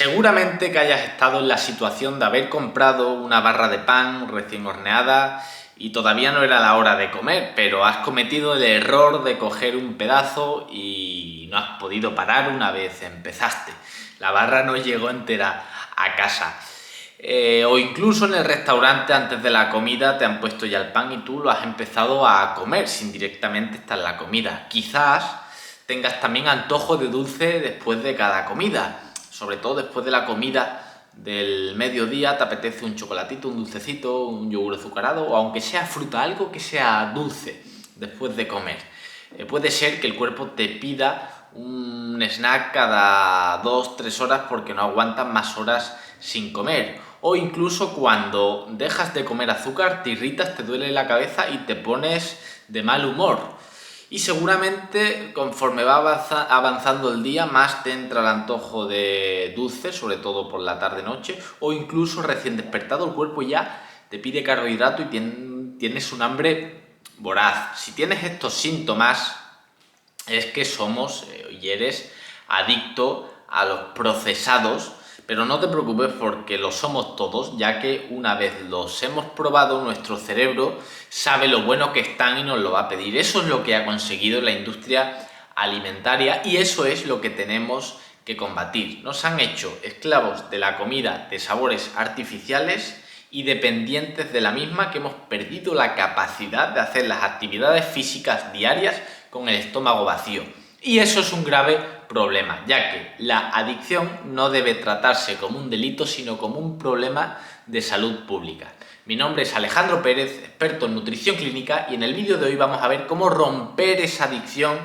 Seguramente que hayas estado en la situación de haber comprado una barra de pan recién horneada y todavía no era la hora de comer, pero has cometido el error de coger un pedazo y no has podido parar una vez empezaste. La barra no llegó entera a casa. O incluso en el restaurante antes de la comida te han puesto ya el pan y tú lo has empezado a comer sin directamente estar en la comida. Quizás tengas también antojo de dulce después de cada comida. Sobre todo después de la comida del mediodía te apetece un chocolatito, un dulcecito, un yogur azucarado o aunque sea fruta, algo que sea dulce después de comer. Puede ser que el cuerpo te pida un snack cada 2-3 horas porque no aguantas más horas sin comer. O incluso cuando dejas de comer azúcar te irritas, te duele la cabeza y te pones de mal humor. Y seguramente conforme va avanzando el día más te entra el antojo de dulce, sobre todo por la tarde-noche, o incluso recién despertado el cuerpo ya te pide carbohidrato y tienes un hambre voraz. Si tienes estos síntomas es que somos y eres adicto a los procesados, pero no te preocupes porque lo somos todos, ya que una vez los hemos probado, nuestro cerebro sabe lo bueno que están y nos lo va a pedir. Eso es lo que ha conseguido la industria alimentaria y eso es lo que tenemos que combatir. Nos han hecho esclavos de la comida de sabores artificiales y dependientes de la misma, que hemos perdido la capacidad de hacer las actividades físicas diarias con el estómago vacío. Y eso es un grave problema, ya que la adicción no debe tratarse como un delito, sino como un problema de salud pública. Mi nombre es Alejandro Pérez, experto en nutrición clínica, y en el vídeo de hoy vamos a ver cómo romper esa adicción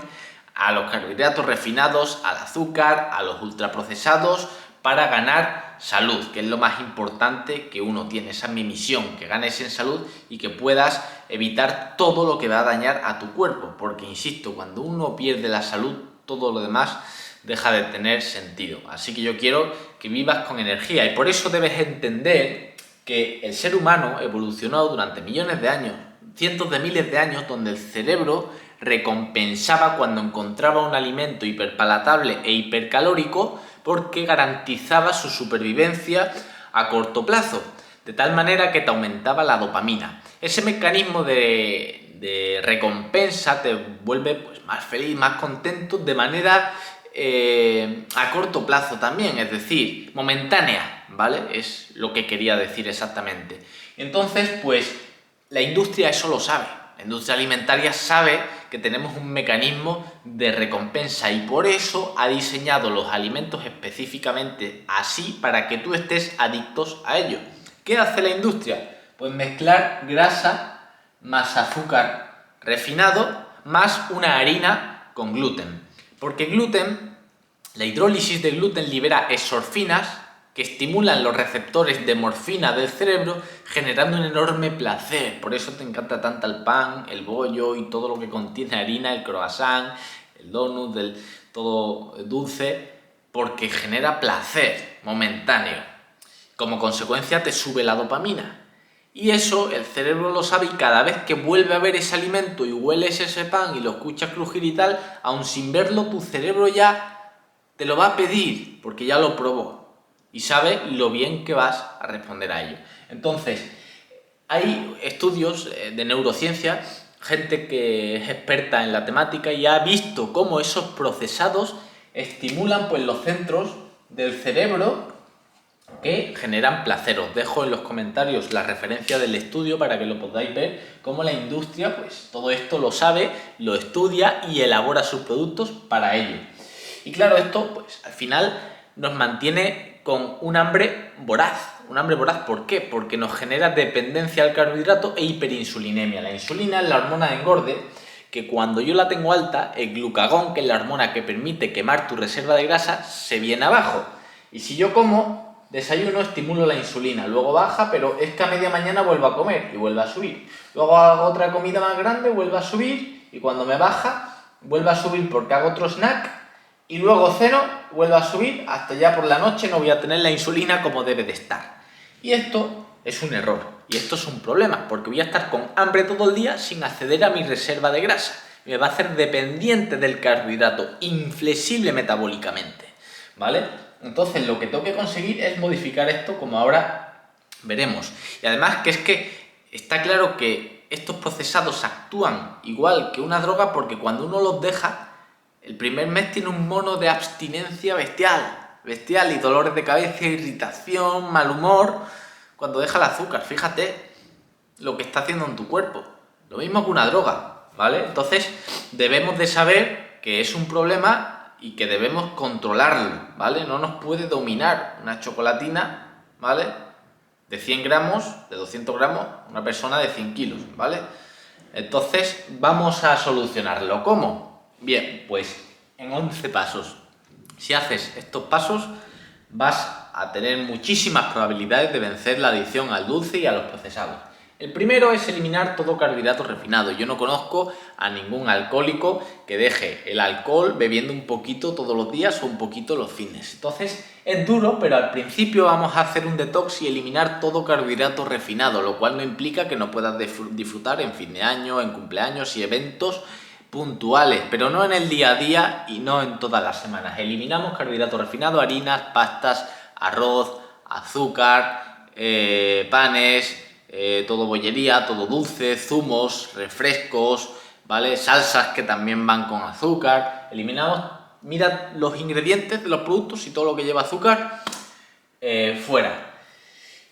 a los carbohidratos refinados, al azúcar, a los ultraprocesados, para ganar salud, que es lo más importante que uno tiene. Esa es mi misión, que ganes en salud y que puedas evitar todo lo que va a dañar a tu cuerpo, porque insisto, cuando uno pierde la salud, todo lo demás deja de tener sentido. Así que yo quiero que vivas con energía y por eso debes entender que el ser humano evolucionó durante millones de años, cientos de miles de años, donde el cerebro recompensaba cuando encontraba un alimento hiperpalatable e hipercalórico porque garantizaba su supervivencia a corto plazo, de tal manera que te aumentaba la dopamina. Ese mecanismo de recompensa te vuelve más feliz, más contento, de manera a corto plazo también, es decir, momentánea, ¿vale? Es lo que quería decir exactamente. Entonces, pues, la industria eso lo sabe. La industria alimentaria sabe que tenemos un mecanismo de recompensa y por eso ha diseñado los alimentos específicamente así para que tú estés adictos a ellos. ¿Qué hace la industria? Pues mezclar grasa más azúcar refinado más una harina con gluten. Porque la hidrólisis de gluten libera endorfinas que estimulan los receptores de morfina del cerebro, generando un enorme placer. Por eso te encanta tanto el pan, el bollo y todo lo que contiene harina, el croissant, el donut, todo dulce, porque genera placer momentáneo. Como consecuencia te sube la dopamina. Y eso el cerebro lo sabe y cada vez que vuelve a ver ese alimento y hueles ese pan y lo escuchas crujir y tal, aun sin verlo, tu cerebro ya te lo va a pedir porque ya lo probó y sabe lo bien que vas a responder a ello. Entonces, hay estudios de neurociencia, gente que es experta en la temática y ha visto cómo esos procesados estimulan pues, los centros del cerebro que generan placer. Os dejo en los comentarios la referencia del estudio para que lo podáis ver, cómo la industria pues todo esto lo sabe, lo estudia y elabora sus productos para ello. Y claro, esto pues al final nos mantiene con un hambre voraz. Un hambre voraz, ¿por qué? Porque nos genera dependencia al carbohidrato e hiperinsulinemia. La insulina es la hormona de engorde que cuando yo la tengo alta, el glucagón, que es la hormona que permite quemar tu reserva de grasa, se viene abajo. Y si yo como desayuno, estimulo la insulina, luego baja, pero es que a media mañana vuelvo a comer y vuelve a subir. Luego hago otra comida más grande, vuelve a subir y cuando me baja, vuelve a subir porque hago otro snack y luego ceno, vuelve a subir, hasta ya por la noche no voy a tener la insulina como debe de estar. Y esto es un error y esto es un problema porque voy a estar con hambre todo el día sin acceder a mi reserva de grasa. Me va a hacer dependiente del carbohidrato, inflexible metabólicamente. ¿vale? Entonces lo que tengo que conseguir es modificar esto, como ahora veremos. Y además que es que está claro que estos procesados actúan igual que una droga, porque cuando uno los deja, el primer mes tiene un mono de abstinencia bestial, y dolores de cabeza, irritación, mal humor, cuando deja el azúcar. Fíjate lo que está haciendo en tu cuerpo. Lo mismo que una droga, ¿vale? Entonces debemos de saber que es un problema y que debemos controlarlo, ¿vale? No nos puede dominar una chocolatina, ¿vale? De 100 gramos, de 200 gramos, una persona de 100 kilos, ¿vale? Entonces vamos a solucionarlo. ¿Cómo? Bien, pues en 11 pasos. Si haces estos pasos, vas a tener muchísimas probabilidades de vencer la adicción al dulce y a los procesados. El primero es eliminar todo carbohidrato refinado. Yo no conozco a ningún alcohólico que deje el alcohol bebiendo un poquito todos los días o un poquito los fines. Entonces es duro, pero al principio vamos a hacer un detox y eliminar todo carbohidrato refinado, lo cual no implica que no puedas disfrutar en fin de año, en cumpleaños y eventos puntuales, pero no en el día a día y no en todas las semanas. Eliminamos carbohidratos refinados, harinas, pastas, arroz, azúcar, panes, todo bollería, todo dulce, zumos, refrescos, ¿vale? Salsas que también van con azúcar. Eliminamos, mira los ingredientes de los productos y todo lo que lleva azúcar fuera.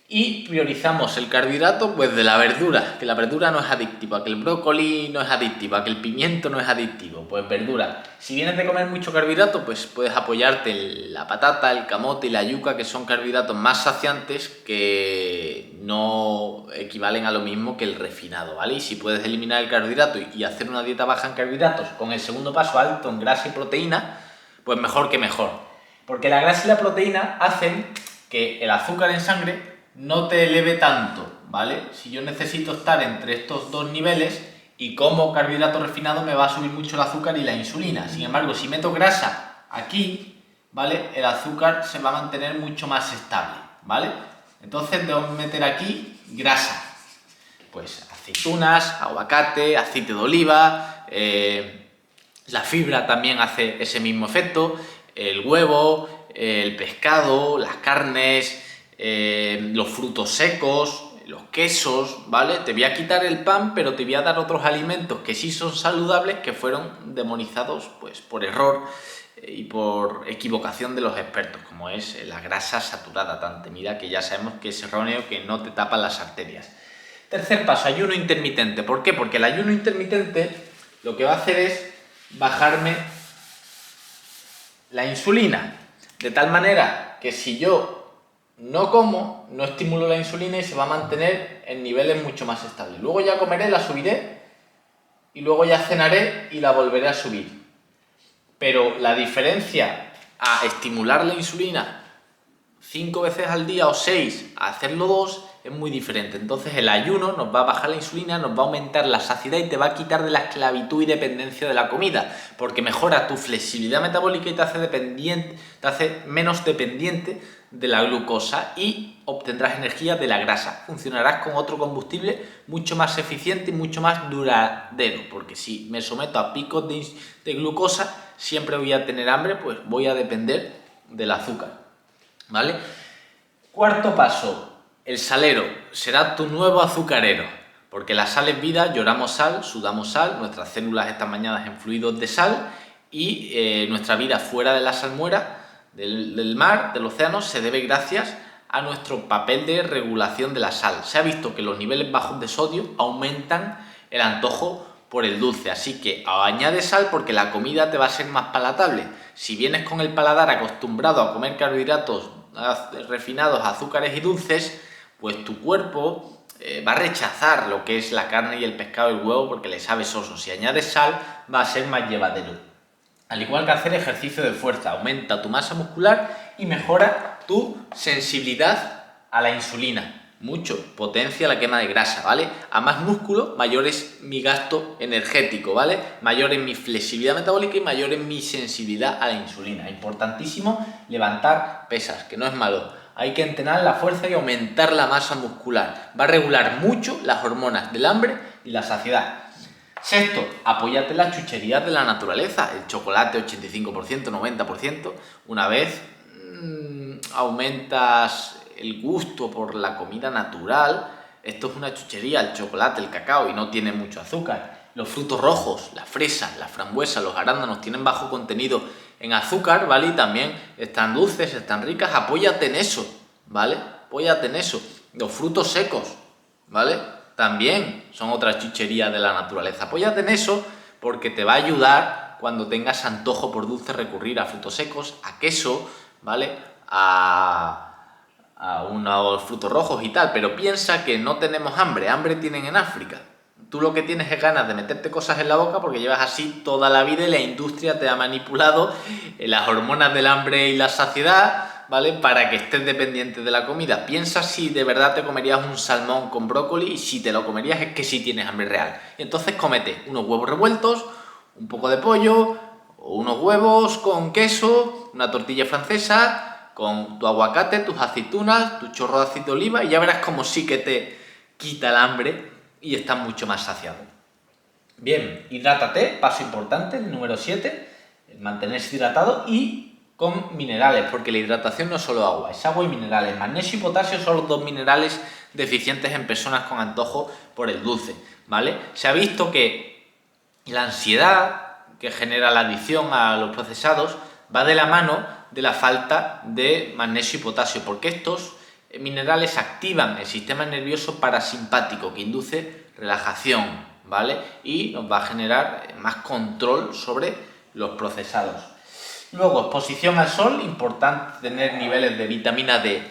Y priorizamos el carbohidrato pues de la verdura, que la verdura no es adictiva, que el brócoli no es adictiva, que el pimiento no es adictivo, pues verdura. Si vienes de comer mucho carbohidrato, pues puedes apoyarte en la patata, el camote y la yuca, que son carbohidratos más saciantes que no equivalen a lo mismo que el refinado, ¿vale? Y si puedes eliminar el carbohidrato y hacer una dieta baja en carbohidratos con el segundo paso alto en grasa y proteína, pues mejor que mejor. Porque la grasa y la proteína hacen que el azúcar en sangre no te eleve tanto, ¿vale? Si yo necesito estar entre estos dos niveles y como carbohidrato refinado, me va a subir mucho el azúcar y la insulina. Sin embargo, si meto grasa aquí, ¿vale? El azúcar se va a mantener mucho más estable, ¿vale? Entonces debo meter aquí grasa. Pues aceitunas, aguacate, aceite de oliva, la fibra también hace ese mismo efecto, el huevo, el pescado, las carnes, los frutos secos, los quesos, ¿vale? Te voy a quitar el pan, pero te voy a dar otros alimentos que sí son saludables, que fueron demonizados pues por error y por equivocación de los expertos, como es la grasa saturada tan temida, que ya sabemos que es erróneo, que no te tapa las arterias. Tercer paso, ayuno intermitente. ¿Por qué? Porque el ayuno intermitente lo que va a hacer es bajarme la insulina, de tal manera que si yo no como, no estimulo la insulina y se va a mantener en niveles mucho más estables. Luego ya comeré, la subiré y luego ya cenaré y la volveré a subir. Pero la diferencia a estimular la insulina 5 veces al día o 6 a hacerlo 2 es muy diferente. Entonces el ayuno nos va a bajar la insulina, nos va a aumentar la saciedad y te va a quitar de la esclavitud y dependencia de la comida, porque mejora tu flexibilidad metabólica y te hace menos dependiente de la glucosa y obtendrás energía de la grasa. Funcionarás con otro combustible mucho más eficiente y mucho más duradero, porque si me someto a picos de glucosa, siempre voy a tener hambre, pues voy a depender del azúcar, ¿vale? Cuarto paso, el salero será tu nuevo azucarero, porque la sal es vida, lloramos sal, sudamos sal, nuestras células están bañadas en fluidos de sal y nuestra vida fuera de la salmuera, del mar, del océano, se debe gracias a nuestro papel de regulación de la sal. Se ha visto que los niveles bajos de sodio aumentan el antojo por el dulce, así que añade sal porque la comida te va a ser más palatable. Si vienes con el paladar acostumbrado a comer carbohidratos refinados, azúcares y dulces, pues tu cuerpo va a rechazar lo que es la carne y el pescado y el huevo porque le sabe soso. Si añades sal, va a ser más llevadero. Al igual que hacer ejercicio de fuerza, aumenta tu masa muscular y mejora tu sensibilidad a la insulina. Mucho, potencia la quema de grasa, ¿vale? A más músculo, mayor es mi gasto energético, ¿vale? Mayor es mi flexibilidad metabólica y mayor es mi sensibilidad a la insulina. Importantísimo levantar pesas, que no es malo. Hay que entrenar la fuerza y aumentar la masa muscular. Va a regular mucho las hormonas del hambre y la saciedad. Sexto, apóyate en las chucherías de la naturaleza. El chocolate 85%, 90%. Una vez aumentas el gusto por la comida natural, esto es una chuchería, el chocolate, el cacao, y no tiene mucho azúcar. Los frutos rojos, las fresas, las frambuesas, los arándanos tienen bajo contenido en azúcar, ¿vale? Y también están dulces, están ricas, apóyate en eso, ¿vale? Apóyate en eso. Los frutos secos, ¿vale? También son otra chuchería de la naturaleza. Apóyate en eso porque te va a ayudar cuando tengas antojo por dulce recurrir a frutos secos, a queso, ¿vale? A unos frutos rojos y tal, pero piensa que no tenemos hambre, hambre tienen en África. Tú lo que tienes es ganas de meterte cosas en la boca porque llevas así toda la vida y la industria te ha manipulado las hormonas del hambre y la saciedad, ¿vale? Para que estés dependiente de la comida. Piensa si de verdad te comerías un salmón con brócoli, y si te lo comerías es que sí tienes hambre real. Y entonces cómete unos huevos revueltos, un poco de pollo, o unos huevos con queso, una tortilla francesa, con tu aguacate, tus aceitunas, tu chorro de aceite de oliva, y ya verás como sí que te quita el hambre y estás mucho más saciado. Bien, hidrátate, paso importante, el número 7, mantenerse hidratado y con minerales, porque la hidratación no es solo agua, es agua y minerales. Magnesio y potasio son los dos minerales deficientes en personas con antojo por el dulce, ¿vale? Se ha visto que la ansiedad que genera la adicción a los procesados va de la mano de la falta de magnesio y potasio, porque estos minerales activan el sistema nervioso parasimpático que induce relajación, ¿vale? Y nos va a generar más control sobre los procesados. Luego, exposición al sol, importante tener niveles de vitamina D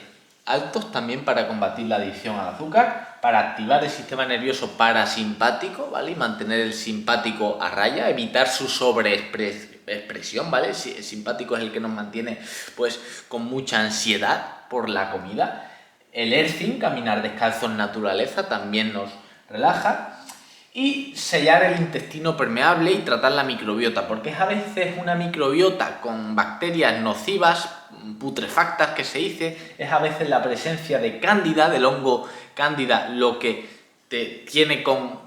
altos también para combatir la adicción al azúcar, para activar el sistema nervioso parasimpático, ¿vale? Y mantener el simpático a raya, evitar su sobreexpresión, ¿vale? El simpático es el que nos mantiene pues con mucha ansiedad por la comida. El earthing, caminar descalzo en naturaleza, también nos relaja. Y sellar el intestino permeable y tratar la microbiota, porque es a veces una microbiota con bacterias nocivas, putrefactas que se dice, es a veces la presencia de cándida, del hongo cándida, lo que te tiene con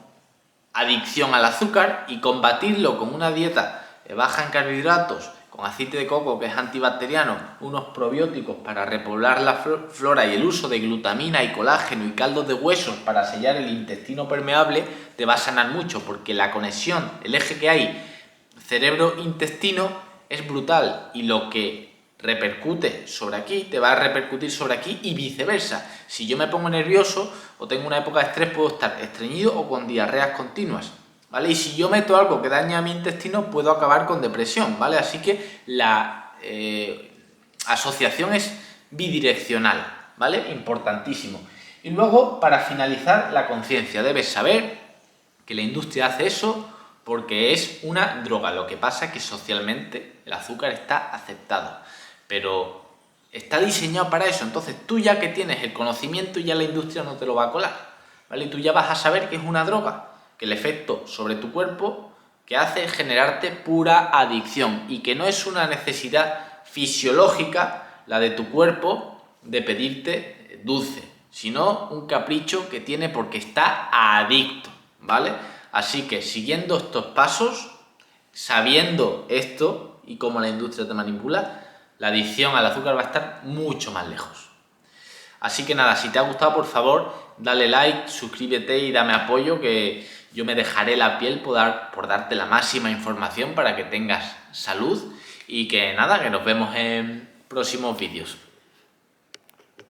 adicción al azúcar, y combatirlo con una dieta baja en carbohidratos, con aceite de coco que es antibacteriano, unos probióticos para repoblar la flora y el uso de glutamina y colágeno y caldos de huesos para sellar el intestino permeable, te va a sanar mucho, porque la conexión, el eje que hay cerebro-intestino es brutal, y lo que repercute sobre aquí te va a repercutir sobre aquí y viceversa. Si yo me pongo nervioso o tengo una época de estrés, puedo estar estreñido o con diarreas continuas, ¿vale? Y si yo meto algo que daña a mi intestino, puedo acabar con depresión, ¿vale? Así que la asociación es bidireccional, ¿vale? Importantísimo. Y luego, para finalizar, la conciencia. Debes saber que la industria hace eso porque es una droga. Lo que pasa es que socialmente el azúcar está aceptado, pero está diseñado para eso. Entonces tú, ya que tienes el conocimiento, ya la industria no te lo va a colar, ¿vale? Y tú ya vas a saber que es una droga, que el efecto sobre tu cuerpo que hace es generarte pura adicción, y que no es una necesidad fisiológica la de tu cuerpo de pedirte dulce, sino un capricho que tiene porque está adicto, ¿vale? Así que siguiendo estos pasos, sabiendo esto y cómo la industria te manipula, la adicción al azúcar va a estar mucho más lejos. Así que nada, si te ha gustado, por favor, dale like, suscríbete y dame apoyo, que yo me dejaré la piel por darte la máxima información para que tengas salud. Y que nada, que nos vemos en próximos vídeos.